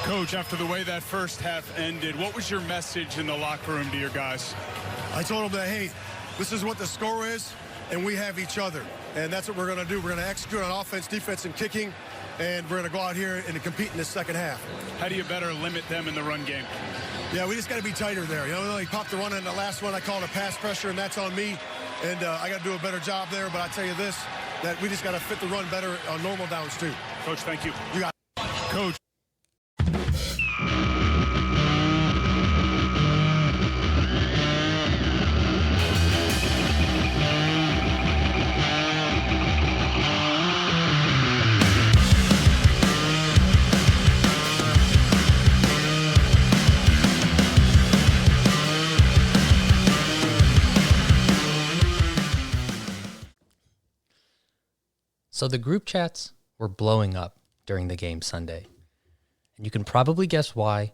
Coach, after the way that first half ended, what was your message in the locker room to your guys? I told them that, hey, this is what the score is, and we have each other. And that's what we're going to do. We're going to execute on offense, defense, and kicking, and we're going to go out here and compete in the second half. How do you better limit them in the run game? Yeah, we just got to be tighter there. You know, he popped the run in the last one. I called it a pass pressure, and that's on me. And I got to do a better job there. But I tell you this, that we just got to fit the run better on normal downs, too. Coach, thank you. You got it. Coach. So the group chats were blowing up during the game Sunday. And you can probably guess why,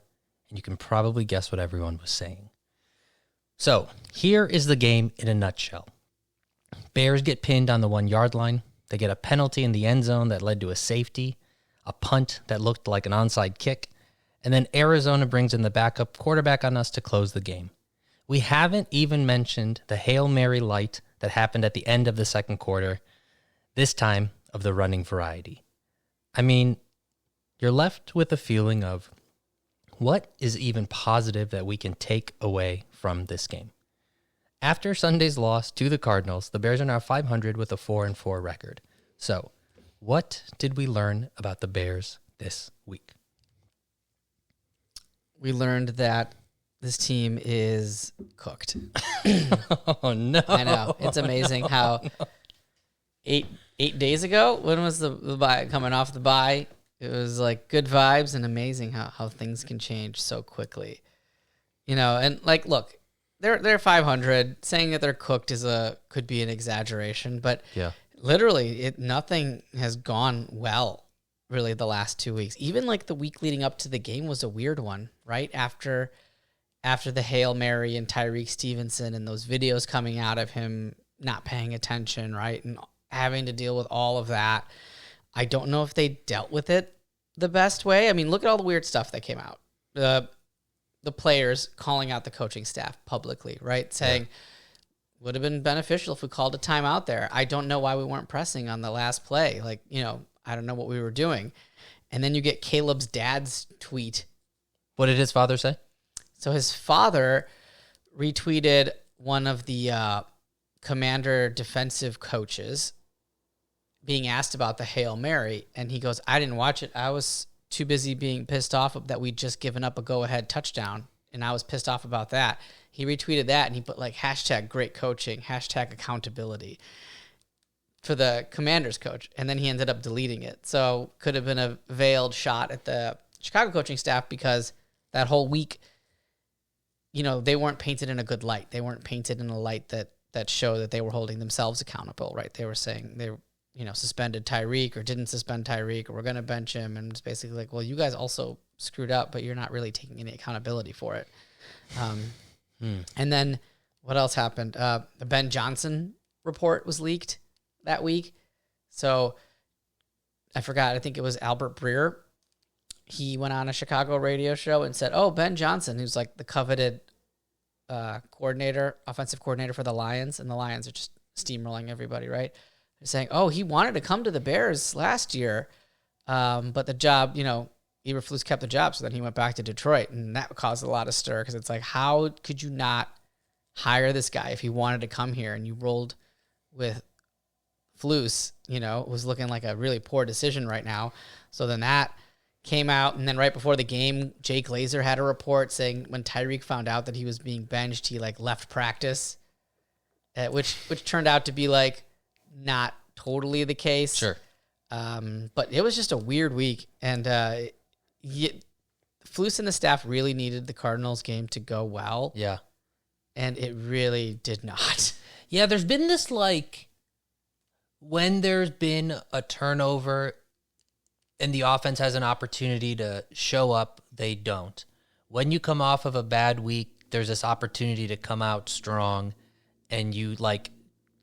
and you can probably guess what everyone was saying. So here is the game in a nutshell. Bears get pinned on the 1-yard line. They get a penalty in the end zone that led to a safety, a punt that looked like an onside kick, and then Arizona brings in the backup quarterback on us to close the game. We haven't even mentioned the Hail Mary light that happened at the end of the second quarter, this time of the running variety. I mean, you're left with a feeling of what is even positive that we can take away from this game. After Sunday's loss to the Cardinals, the Bears are now 500 with a 4-4 record. So, what did we learn about the Bears this week? We learned that this team is cooked. Oh, no. I know. It's amazing how 8 days ago, when was the bye, coming off the bye, it was like good vibes, and amazing how things can change so quickly. You know, and like, look, they're 500. Saying that they're cooked could be an exaggeration, but yeah, literally, nothing has gone well really the last 2 weeks. Even like the week leading up to the game was a weird one, right? After the Hail Mary and Tyreek Stevenson and those videos coming out of him not paying attention, right? And having to deal with all of that. I don't know if they dealt with it the best way. I mean, look at all the weird stuff that came out. The players calling out the coaching staff publicly, right? Saying, would have been beneficial if we called a timeout there. I don't know why we weren't pressing on the last play. Like, you know, I don't know what we were doing. And then you get Caleb's dad's tweet. What did his father say? So his father retweeted one of the Commander defensive coaches being asked about the Hail Mary, and he goes, I didn't watch it. I was too busy being pissed off that we'd just given up a go-ahead touchdown, and I was pissed off about that. He retweeted that, and he put like hashtag great coaching, hashtag accountability for the Commanders coach, and then he ended up deleting it. So could have been a veiled shot at the Chicago coaching staff, because that whole week, you know, they weren't painted in a good light. They weren't painted in a light that showed that they were holding themselves accountable, right? They were saying they, you know, suspended Tyreek or didn't suspend Tyreek, or we're going to bench him. And it's basically like, well, you guys also screwed up, but you're not really taking any accountability for it. And then what else happened? The Ben Johnson report was leaked that week. So I forgot. I think it was Albert Breer. He went on a Chicago radio show and said, oh, Ben Johnson, who's like the coveted offensive coordinator for the Lions, and the Lions are just steamrolling everybody, right? They're saying, oh, he wanted to come to the Bears last year, but the job, you know, Eberflus kept the job, so then he went back to Detroit, and that caused a lot of stir, because it's like, how could you not hire this guy if he wanted to come here, and you rolled with Flus, you know, it was looking like a really poor decision right now. So then that came out, and then right before the game, Jay Glazer had a report saying when Tyreek found out that he was being benched, he like left practice, which turned out to be like not totally the case. Sure. But it was just a weird week, and Flus and the staff really needed the Cardinals game to go well. Yeah. And it really did not. Yeah, there's been this like, when there's been a turnover and the offense has an opportunity to show up, they don't. When you come off of a bad week, there's this opportunity to come out strong, and you like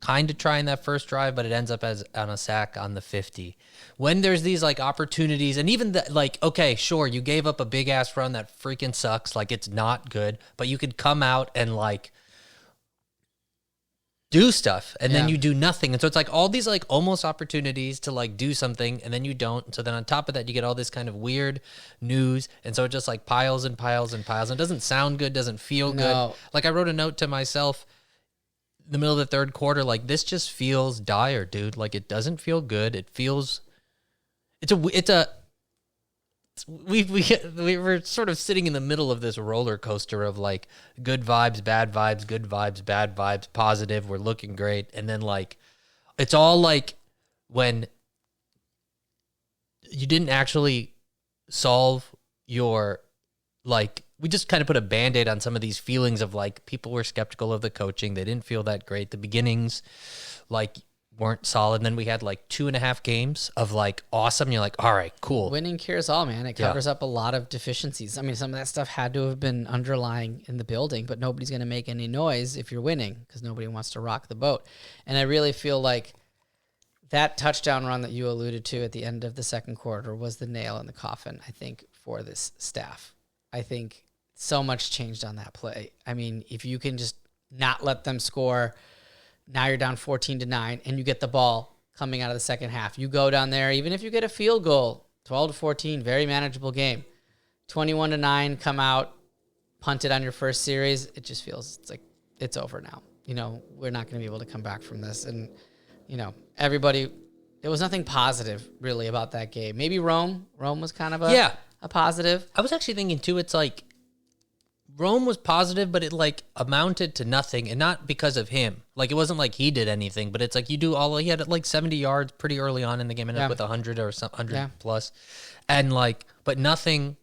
kind of trying that first drive, but it ends up as on a sack on the 50. When there's these like opportunities, and even like, okay, sure, you gave up a big ass run that freaking sucks. Like, it's not good, but you could come out and like do stuff, and then you do nothing. And so it's like all these like almost opportunities to like do something, and then you don't. And so then on top of that, you get all this kind of weird news, and so it just like piles and piles and piles, and it doesn't sound good, doesn't feel good. Like, I wrote a note to myself in the middle of the third quarter, like, this just feels dire, dude. Like, it doesn't feel good. It feels we were sort of sitting in the middle of this roller coaster of like good vibes, bad vibes, good vibes, bad vibes, positive, we're looking great. And then like, it's all like when you didn't actually solve your, like, we just kind of put a Band-Aid on some of these feelings of like, people were skeptical of the coaching. They didn't feel that great. The beginnings, like, weren't solid. And then we had like 2.5 games of like awesome. You're like, all right, cool. Winning cures all, man. It covers up a lot of deficiencies. I mean, some of that stuff had to have been underlying in the building, but nobody's going to make any noise if you're winning because nobody wants to rock the boat. And I really feel like that touchdown run that you alluded to at the end of the second quarter was the nail in the coffin, I think, for this staff. I think so much changed on that play. I mean, if you can just not let them score, now you're down 14-9, and you get the ball coming out of the second half. You go down there, even if you get a field goal, 12-14, very manageable game. 21-9, come out, punt it on your first series. It just feels it's like it's over now. You know, we're not going to be able to come back from this. And, you know, everybody, there was nothing positive really about that game. Maybe Rome. Rome was kind of a positive. I was actually thinking too, it's like Rome was positive, but it like amounted to nothing, and not because of him. Like, it wasn't like he did anything, but it's like he had like 70 yards pretty early on in the game, ended up with 100 or some 100 plus, and like, but nothing.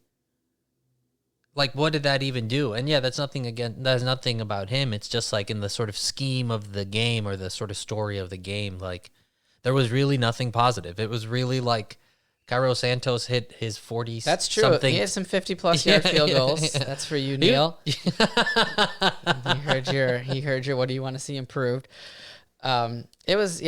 Like, what did that even do? And that's nothing again. That's nothing about him. It's just like in the sort of scheme of the game or the sort of story of the game. Like, there was really nothing positive. It was really like Cairo Santos hit his 40. That's true. Something. He had some 50-plus yard field goals. That's for you, Neil. He heard your. What do you want to see improved? It was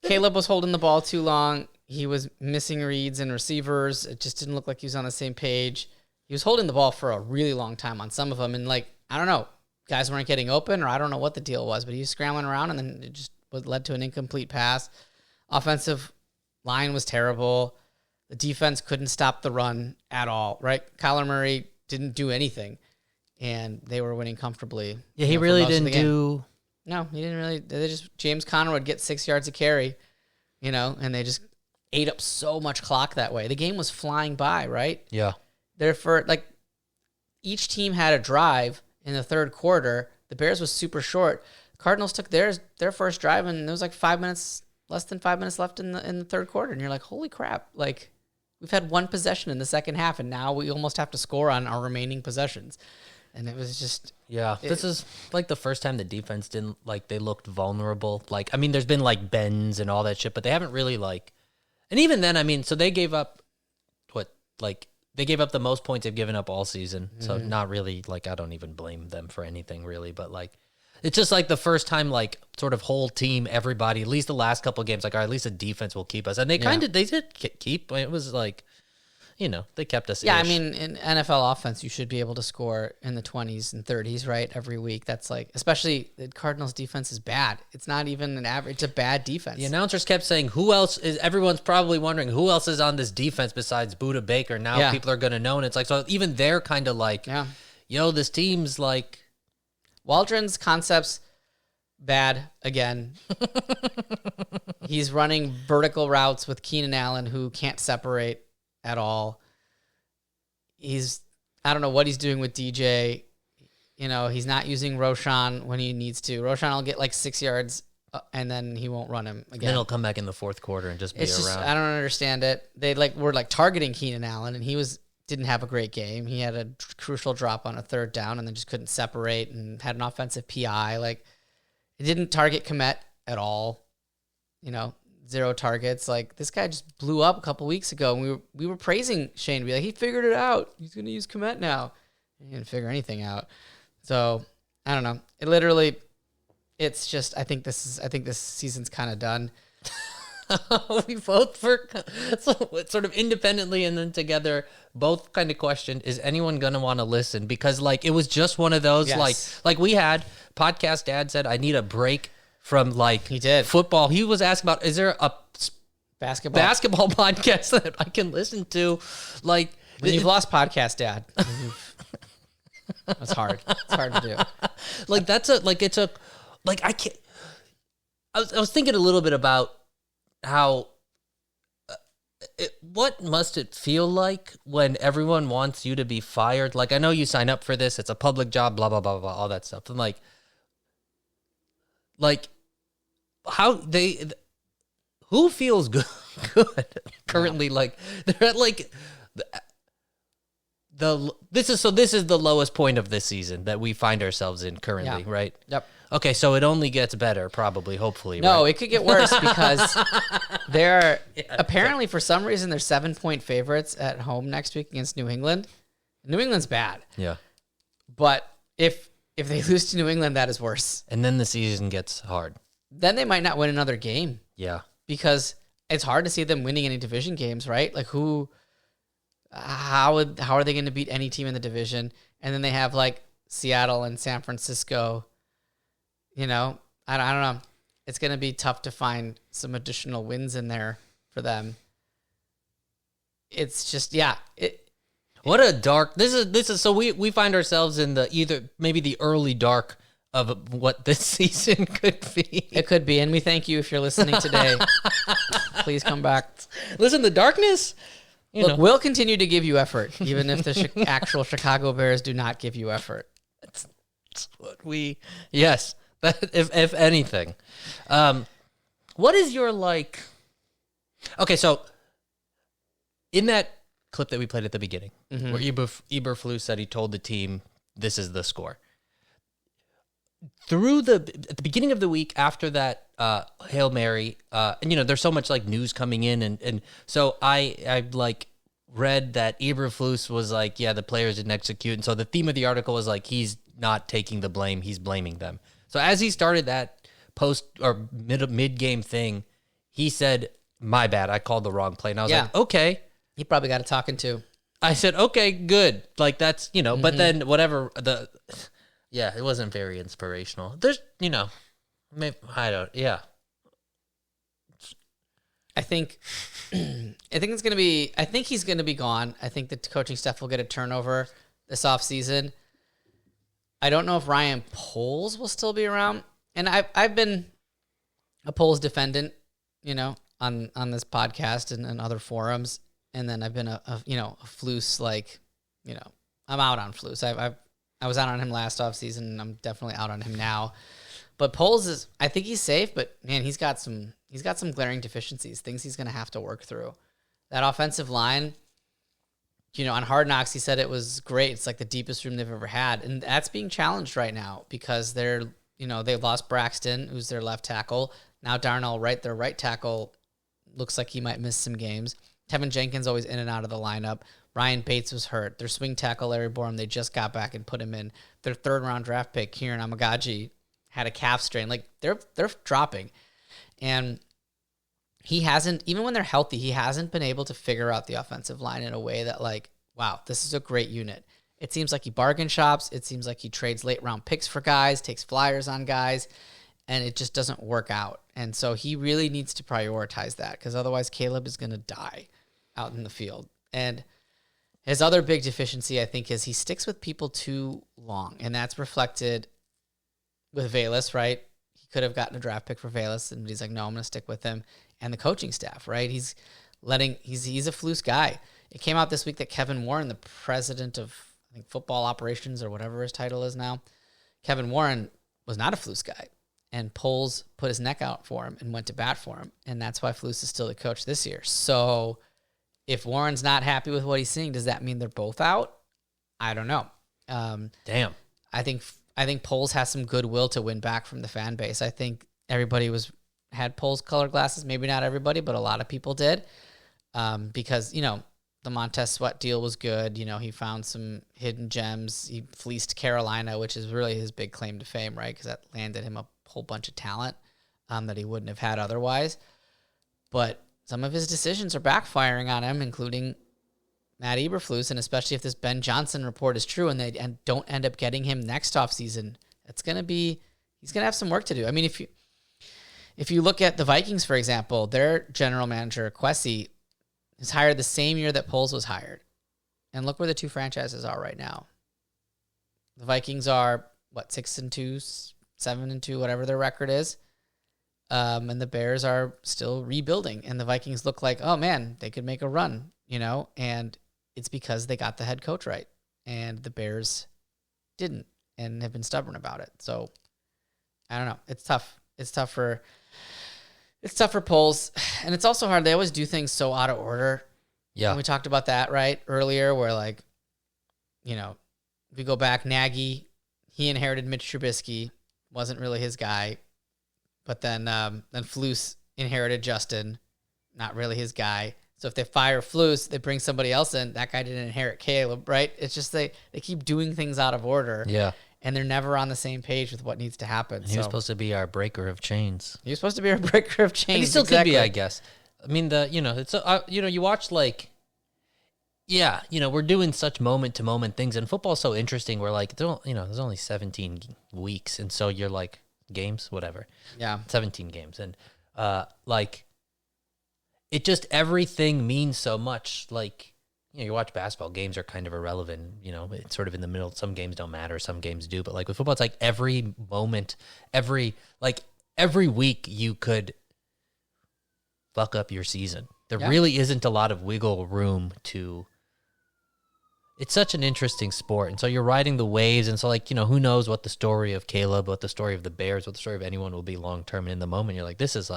Caleb was holding the ball too long. He was missing reads and receivers. It just didn't look like he was on the same page. He was holding the ball for a really long time on some of them, and like, I don't know, guys weren't getting open, or I don't know what the deal was, but he was scrambling around, and then it just led to an incomplete pass. Offensive line was terrible. The defense couldn't stop the run at all, right? Kyler Murray didn't do anything, and they were winning comfortably. Yeah, he really didn't do. No, he didn't really. They just, James Conner would get 6 yards of carry, and they just ate up so much clock that way. The game was flying by, right? Yeah. Therefore, like, each team had a drive in the third quarter. The Bears was super short. Cardinals took their first drive, and there was like less than 5 minutes left in the third quarter, and you're like, holy crap! Like, we've had one possession in the second half, and now we almost have to score on our remaining possessions. And it was just... Yeah, this is like the first time the defense didn't, like, they looked vulnerable. Like, I mean, there's been, like, bends and all that shit, but they haven't really, like... And even then, I mean, so they gave up, they gave up the most points they've given up all season. So not really, like, I don't even blame them for anything, really. But, like, it's just, like, the first time, like, sort of whole team, everybody, at least the last couple of games, like, all right, at least the defense will keep us. And they they did keep. It was, like... they kept us. Yeah, I mean, in NFL offense, you should be able to score in the 20s and 30s, right, every week. That's like, especially the Cardinals' defense is bad. It's not even an average. It's a bad defense. The announcers kept saying, who else is, everyone's probably wondering, who else is on this defense besides Budda Baker? Now people are going to know. And it's like, so even they're kind of like, this team's like. Waldron's concepts, bad again. He's running vertical routes with Keenan Allen, who can't separate at all. I don't know what he's doing with DJ. He's not using Roshan when he needs to. Roshan will get like 6 yards and then he won't run him again. Then he'll come back in the fourth quarter and just be around. I don't understand it. They were targeting Keenan Allen, and he didn't have a great game. He had a crucial drop on a third down and then just couldn't separate and had an offensive PI. Like, it didn't target Kmet at all. 0 targets. Like, this guy just blew up a couple weeks ago, and we were praising Shane. Be like, he figured it out. He's going to use Kmet now. He didn't figure anything out. So, I don't know. It's just I think this season's kind of done. We both were sort of independently and then together both kind of questioned, is anyone going to want to listen? Because like it was just one of those like we had podcast dad said I need a break from like he did football. He was asking about, is there a basketball podcast that I can listen to? Like when you've lost podcast dad. That's hard. It's hard to do. Like I can't. I was thinking a little bit about how what must it feel like when everyone wants you to be fired? Like I know you sign up for this, it's a public job, blah blah blah blah, all that stuff. And like how who feels good currently? Yeah. Like they're at like this is the lowest point of this season that we find ourselves in currently, right? Yep. Okay, so it only gets better, probably, hopefully. No, right? It could get worse because they're apparently for some reason they're 7-point favorites at home next week against New England. New England's bad. Yeah. But if they lose to New England, that is worse. And then the season gets hard. Then they might not win another game. Yeah. Because it's hard to see them winning any division games, right? Like how are they going to beat any team in the division? And then they have like Seattle and San Francisco. You know, I don't know. It's going to be tough to find some additional wins in there for them. It's just, what a dark, this is, so we find ourselves in maybe the early dark of what this season could be. It could be. And we thank you if you're listening today. Please come back. Listen, the darkness. Look, we'll continue to give you effort, even if the actual Chicago Bears do not give you effort. That's what yes. If anything, what is your like? Okay, so in that clip that we played at the beginning, where Eberflus said he told the team this is the score. At the beginning of the week after that Hail Mary, and there's so much like news coming in, and so I like read that Eberflus was like, yeah, the players didn't execute, and so the theme of the article was like he's not taking the blame, he's blaming them. So as he started that post or mid game thing, he said, "My bad, I called the wrong play." And I was like, "Okay." He probably got a talking to. I said, "Okay, good." Like that's but then whatever it wasn't very inspirational. There's maybe I don't. Yeah. I think it's gonna be. I think he's gonna be gone. I think the coaching staff will get a turnover this offseason. I don't know if Ryan Poles will still be around. And I've been a Poles defendant, on this podcast and other forums. And then I've been a Flus, like, I'm out on Flus. I was out on him last offseason, and I'm definitely out on him now. But Poles I think he's safe, but man, he's got some glaring deficiencies, things he's going to have to work through. That offensive line, on Hard Knocks, he said it was great. It's like the deepest room they've ever had. And that's being challenged right now because they lost Braxton, who's their left tackle. Now Darnell Wright, their right tackle, looks like he might miss some games. Tevin Jenkins always in and out of the lineup. Ryan Bates was hurt. Their swing tackle, Larry Borum, they just got back and put him in. Their third-round draft pick, Kieran Amagaji, had a calf strain. Like, they're dropping. And he hasn't, even when they're healthy, he hasn't been able to figure out the offensive line in a way that, like, wow, this is a great unit. It seems like he bargain shops. It seems like he trades late-round picks for guys, takes flyers on guys, and it just doesn't work out. And so he really needs to prioritize that because otherwise Caleb is going to die out in the field. And his other big deficiency, I think, is he sticks with people too long, and that's reflected with Velus, right? He could have gotten a draft pick for Velus, and he's like, no, I'm going to stick with him. And the coaching staff, right? He's a Flus guy. It came out this week that Kevin Warren, the president of, I think, football operations or whatever his title is now, Kevin Warren was not a Flus guy. And Poles put his neck out for him and went to bat for him. And that's why Flus is still the coach this year. So if Warren's not happy with what he's seeing, does that mean they're both out? I don't know. Damn. I think Poles has some goodwill to win back from the fan base. I think everybody had Poles color glasses. Maybe not everybody, but a lot of people did. Because, the Montez Sweat deal was good. He found some hidden gems. He fleeced Carolina, which is really his big claim to fame, right? Because that landed him a whole bunch of talent that he wouldn't have had otherwise. But some of his decisions are backfiring on him, including Matt Eberflus, and especially if this Ben Johnson report is true and they don't end up getting him next offseason, he's going to have some work to do. I mean, if you look at the Vikings, for example, their general manager, Kwesi, is hired the same year that Poles was hired. And look where the two franchises are right now. The Vikings are, 6-2, 7-2, whatever their record is. And the Bears are still rebuilding. And the Vikings look like, oh, man, they could make a run, and it's because they got the head coach right. And the Bears didn't and have been stubborn about it. So, I don't know. It's tough. It's tough for Poles. And it's also hard. They always do things so out of order. Yeah. And we talked about that, right, earlier, where, if we go back, Nagy, he inherited Mitch Trubisky, wasn't really his guy. But then Flus inherited Justin, not really his guy. So if they fire Flus, they bring somebody else in. That guy didn't inherit Caleb, right? It's just they keep doing things out of order. Yeah. And they're never on the same page with what needs to happen. He was supposed to be our breaker of chains. He was supposed to be our breaker of chains. And he still could be, I guess. I mean, it's you watch we're doing such moment to moment things, and football's so interesting. We're there's only 17 weeks, and so you're like games, whatever. Yeah, 17 games, and it just everything means so much. You watch basketball, games are kind of irrelevant. It's sort of in the middle. Some games don't matter, some games do. But with football, it's every moment, every week you could fuck up your season. There really isn't a lot of wiggle room to. It's such an interesting sport, and so you're riding the waves, and so who knows what the story of Caleb, what the story of the Bears, what the story of anyone will be long term. And in the moment, you're like, this is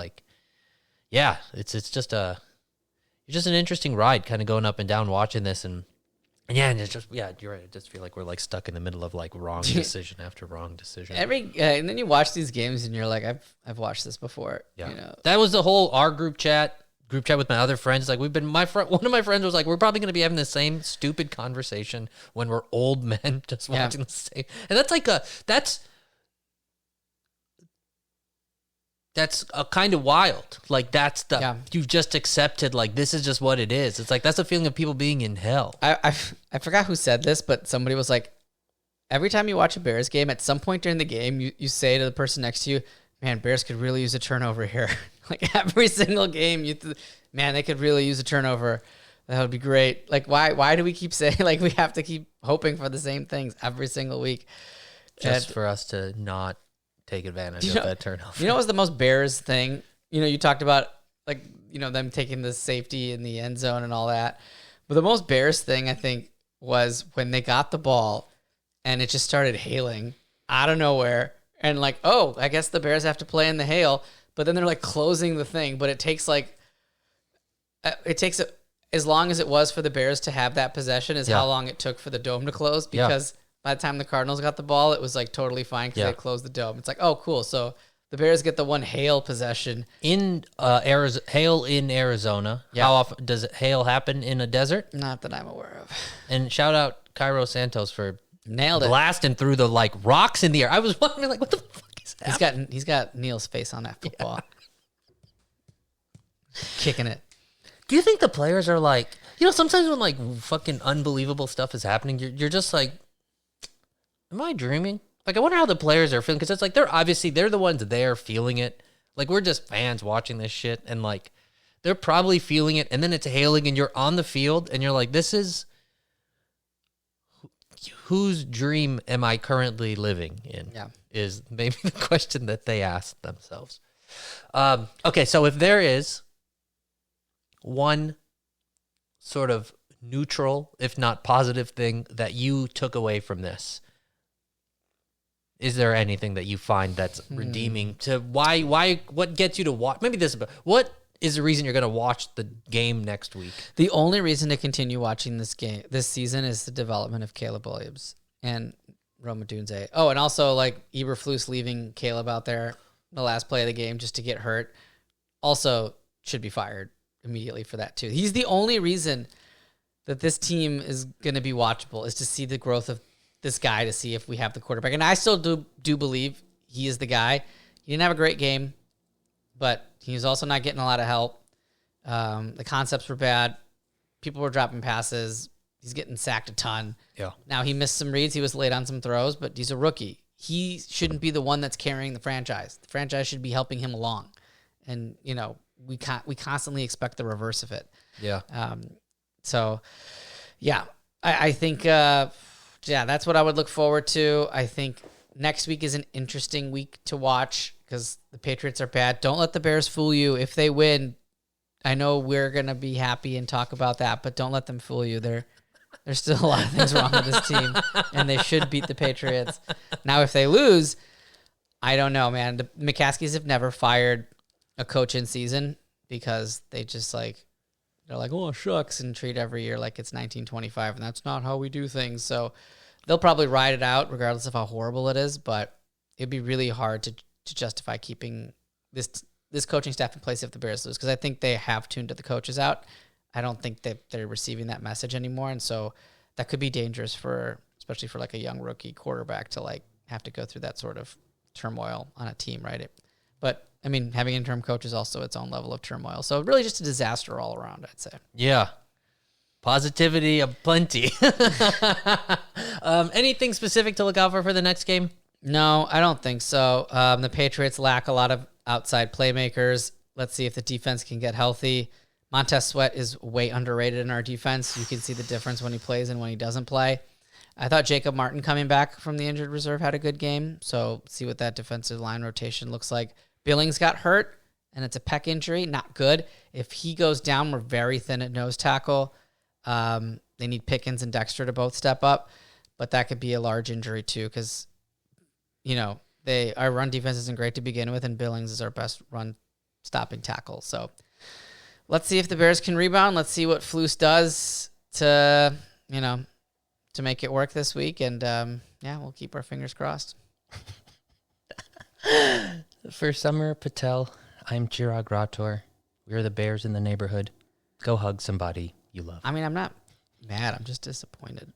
it's just an interesting ride, kind of going up and down, watching this, and it's just you're right. I just feel like we're stuck in the middle of wrong decision after wrong decision. And then you watch these games, and you're like, I've watched this before. Yeah, that was the whole our group chat with my other friends. One of my friends was like, we're probably going to be having the same stupid conversation when we're old men just watching the same. And that's a kind of wild. You've just accepted, this is just what it is. It's that's a feeling of people being in hell. I forgot who said this, but somebody was like, every time you watch a Bears game, at some point during the game, you say to the person next to you, man, Bears could really use a turnover here. Every single game, they could really use a turnover. That would be great. Why do we keep saying, we have to keep hoping for the same things every single week? Just for us to not take advantage of that turnover. What was the most Bears thing? You talked about, them taking the safety in the end zone and all that. But the most Bears thing, I think, was when they got the ball and it just started hailing out of nowhere. And I guess the Bears have to play in the hail. But then they're closing the thing. But it takes as long as it was for the Bears to have that possession is how long it took for the dome to close. Because by the time the Cardinals got the ball, it was totally fine because they closed the dome. It's oh, cool. So the Bears get the one hail possession. In hail in Arizona. Yeah. How often does hail happen in a desert? Not that I'm aware of. And shout out Cairo Santos for nailed it, blasting through the rocks in the air. I was wondering what the fuck is happening? He's got Neil's face on that football. Kicking it. Do you think the players are sometimes when fucking unbelievable stuff is happening, you're just am I dreaming? I wonder how the players are feeling, because it's they're the ones there feeling it. We're just fans watching this shit, and they're probably feeling it, and then it's hailing, and you're on the field, and you're this is whose dream am I currently living in? Yeah, is maybe the question that they ask themselves. Okay, so if there is one sort of neutral, if not positive thing that you took away from this, is there anything that you find that's redeeming to what gets you to watch? Maybe what is the reason you're going to watch the game next week? The only reason to continue watching this season is the development of Caleb Williams and Rome Odunze. Oh, and also Eberflus leaving Caleb out there the last play of the game just to get hurt. Also should be fired immediately for that too. He's the only reason that this team is going to be watchable, is to see the growth of this guy, to see if we have the quarterback. And I still do believe he is the guy. he didn't have a great game, but he was also not getting a lot of help. The concepts were bad. People were dropping passes. He's getting sacked a ton. Yeah. Now he missed some reads. He was late on some throws, but he's a rookie. He shouldn't be the one that's carrying the franchise. The franchise should be helping him along. And, you know, we constantly expect the reverse of it. Yeah. So, yeah, I think, that's what I would look forward to. I think next week is an interesting week to watch because the Patriots are bad. Don't let the Bears fool you. If they win, I know we're going to be happy and talk about that, but don't let them fool you. There's still a lot of things wrong with this team, and they should beat the Patriots. Now, if they lose, I don't know, man. The McCaskies have never fired a coach in season because they just they're like, oh, shucks, and treat every year like it's 1925, and that's not how we do things. So they'll probably ride it out regardless of how horrible it is, but it'd be really hard to justify keeping this coaching staff in place if the Bears lose because I think they have tuned the coaches out. I don't think that they're receiving that message anymore, and so that could be dangerous especially for like a young rookie quarterback to like have to go through that sort of turmoil on a team, right? But I mean, having interim coach is also its own level of turmoil. So really just a disaster all around, I'd say. Yeah. Positivity aplenty. Anything specific to look out for the next game? No, I don't think so. The Patriots lack a lot of outside playmakers. Let's see if the defense can get healthy. Montez Sweat is way underrated in our defense. You can see the difference when he plays and when he doesn't play. I thought Jacob Martin coming back from the injured reserve had a good game. So see what that defensive line rotation looks like. Billings got hurt, and it's a pec injury. Not good. If he goes down, we're very thin at nose tackle. They need Pickens and Dexter to both step up, but that could be a large injury too because, you know, our run defense isn't great to begin with, and Billings is our best run stopping tackle. So let's see if the Bears can rebound. Let's see what Flus does to make it work this week, and we'll keep our fingers crossed. For Samir Patel, I'm Chirag Rathod. We're the Bears in the neighborhood. Go hug somebody you love. I mean, I'm not mad. I'm just disappointed.